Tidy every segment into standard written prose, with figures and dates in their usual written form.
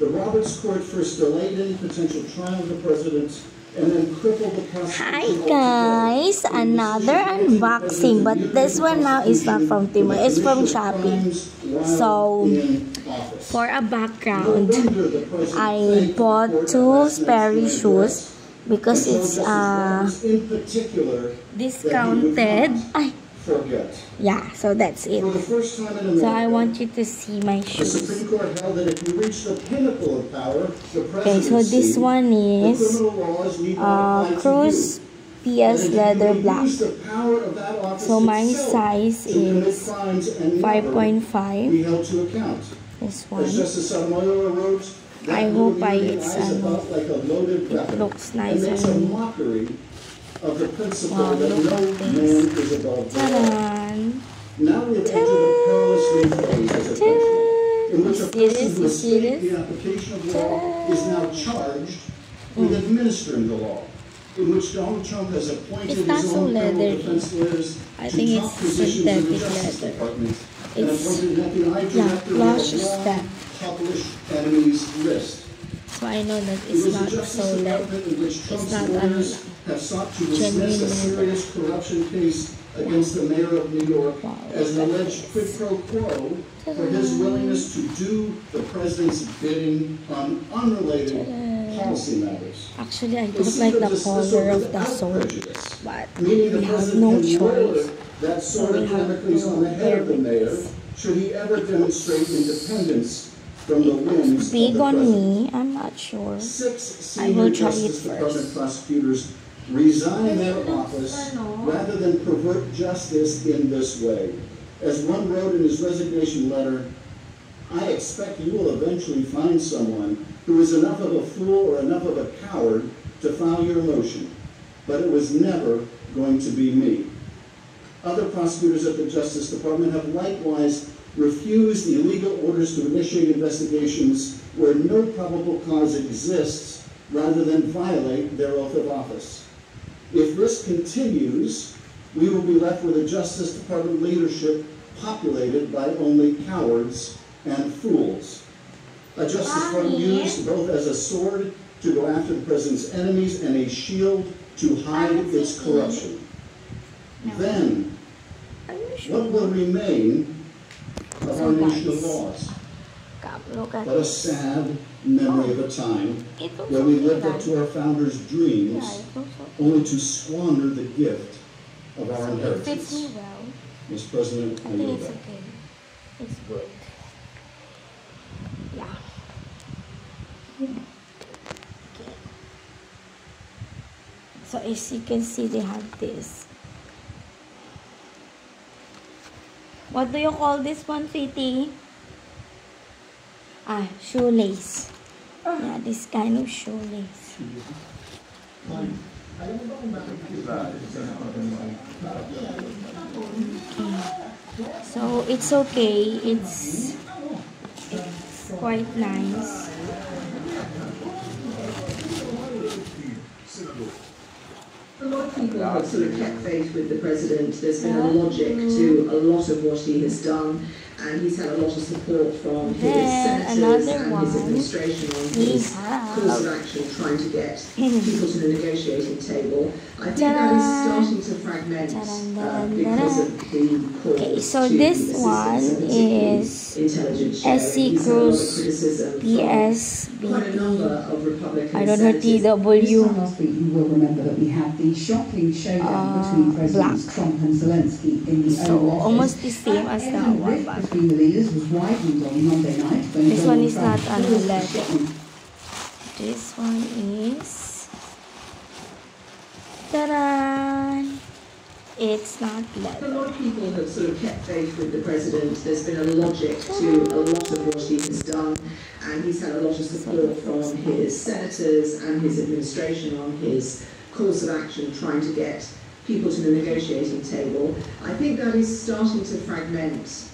The Roberts Court first delayed any potential trial of the president and then crippled the prosecution. Hi guys, another unboxing, but this one now is not from Temu, it's from Shopee. So, for a background, I bought two Sperry shoes because it's discounted. Yeah, so that's it. So I want you to see my shoes. Okay, so this one is Cruise PS Leather Black. So my size is 5.5. This one. I hope it looks nice on me. Of the principle that no man is above the law. Now we've entered a perilous new phase as a country, in which a person who escaped the application of law is now charged with administering the law, in which Donald Trump has appointed his own criminal defense lawyers to top positions in the Justice Department and appointed an FBI director with a long, published enemy's list. So I know that it's not so leather. It's not have sought to dismiss a serious corruption case against the mayor of New York as an alleged quid pro quo for his willingness to do the president's bidding on unrelated policy matters. Actually, I don't like the color of the sword, but we have no choice. That sword of Damocles on the head of the mayor, should he ever demonstrate independence from the whims of the big on president. me, I'm not sure. 6 I will try it Justice Department first. prosecutors resign their office rather than pervert justice in this way. As one wrote in his resignation letter, I expect you will eventually find someone who is enough of a fool or enough of a coward to file your motion, but it was never going to be me. Other prosecutors at the Justice Department have likewise refused illegal orders to initiate investigations where no probable cause exists rather than violate their oath of office. If this continues, we will be left with a Justice Department leadership populated by only cowards and fools. A Justice Department used both as a sword to go after the president's enemies and a shield to hide its corruption. Then, what will remain of our nation of laws? But a sad memory of a time where we lived up to our founders' dreams, only to squander the gift of our inheritance. It fits me well. Mr. President, I yield It's back. okay. It's good. Yeah. Okay. So as you can see, they have this. What do you call this one, sweetie? Shoelace. Yeah, this kind of shoelace. Okay. So it's okay. It's quite nice. A lot of people have sort of kept faith with the president. There's been a logic to a lot of what he has done, and he's had a lot of support from his senators and his administration on his course of action trying to get people to the negotiating table. I think that is starting to fragment because of the calls Okay, so this one is SC Cruise PSB. I don't know TW. Last week you will remember that we had the shocking showdown between Presidents Trump and Zelensky in the Oval Office. Almost the same as that one, but between the leaders was widened on Monday night when this one is Donald not Trump on leather. This one is, ta-da! It's not A leather. lot of people have sort of kept faith with the president. There's been a logic to a lot of what he has done, and he's had a lot of support from his senators and his administration on his course of action trying to get people to the negotiating table. I think that is starting to fragment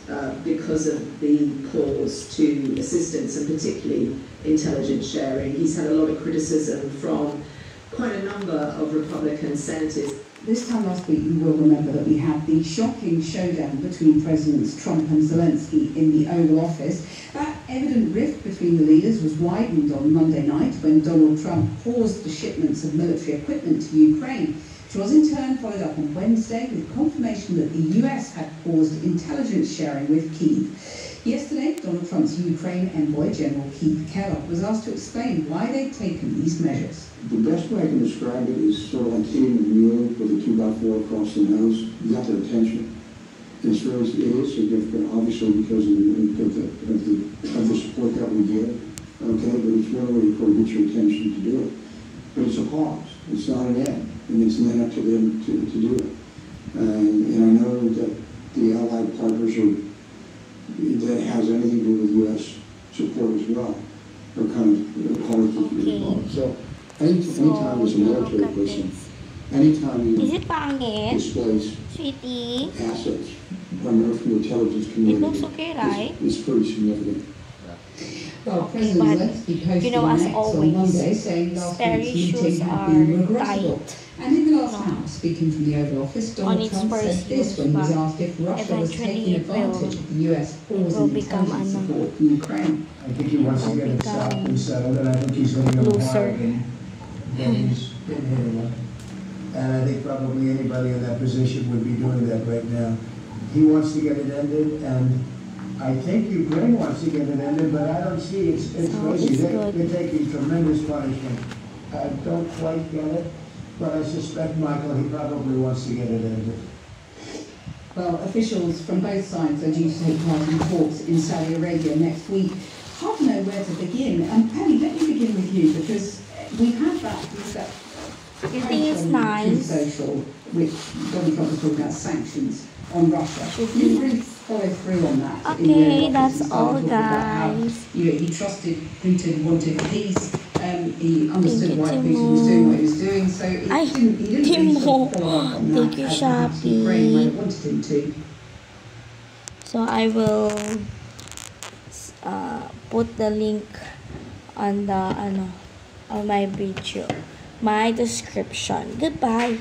because of the calls to assistance and particularly intelligence sharing. He's had a lot of criticism from quite a number of Republican senators. This time last week, you will remember that we had the shocking showdown between Presidents Trump and Zelensky in the Oval Office. That evident rift between the leaders was widened on Monday night when Donald Trump paused the shipments of military equipment to Ukraine, which was in turn followed up on Wednesday with confirmation that the US had paused intelligence sharing with Kyiv. Yesterday, Donald Trump's Ukraine envoy, General Keith Kellogg, was asked to explain why they'd taken these measures. The best way I can describe it is sort of like hitting a mule with a 2x4 across the nose. You got their attention. And it is significant, obviously, because of the support that we give. Okay, but it's one way to get your attention to do it. But it's a pause. It's not an end. And it's not up to them to do it. And I know that the allied partners that has anything to do with U.S. support as well are kind of politically involved. So anytime there's a military person, anytime you displace Sweetie, assets, primarily from the intelligence it community, looks okay, right? it's pretty significant. Well, Okay, President but Zelensky posted you know, as an X on always, Monday saying last their week's issues meeting had are been regrettable. tight. And in the last hour, speaking from the Oval Office, Donald its Trump said first this use, when he was but asked if Russia was eventually taking it advantage of the US pause will in become intelligence ano. support for Ukraine. I think he wants to get it stopped and settled, and I think he's hitting them Loser. harder than he's been hitting them. And I think probably anybody in that position would be doing that right now. He wants to get it ended, and I think Ukraine wants to get it ended, but I don't see it's crazy. They're taking tremendous punishment. I don't quite get it, but I suspect, Michael, he probably wants to get it ended. Well, officials from both sides are due to take part in talks in Saudi Arabia next week. Hard to know where to begin. Penny, let me begin with you, because we've had that You think it's nice? Social, which Donald Trump was talking about sanctions on Russia. You didn't really follow through on that. Okay, that's all, guys. He trusted Putin, wanted peace. He understood why Putin was doing what he was doing, so he didn't really sort of follow up on that Thank you, as perhaps Ukraine might have wanted him to. So I will put the link on the on my video, my description. Goodbye.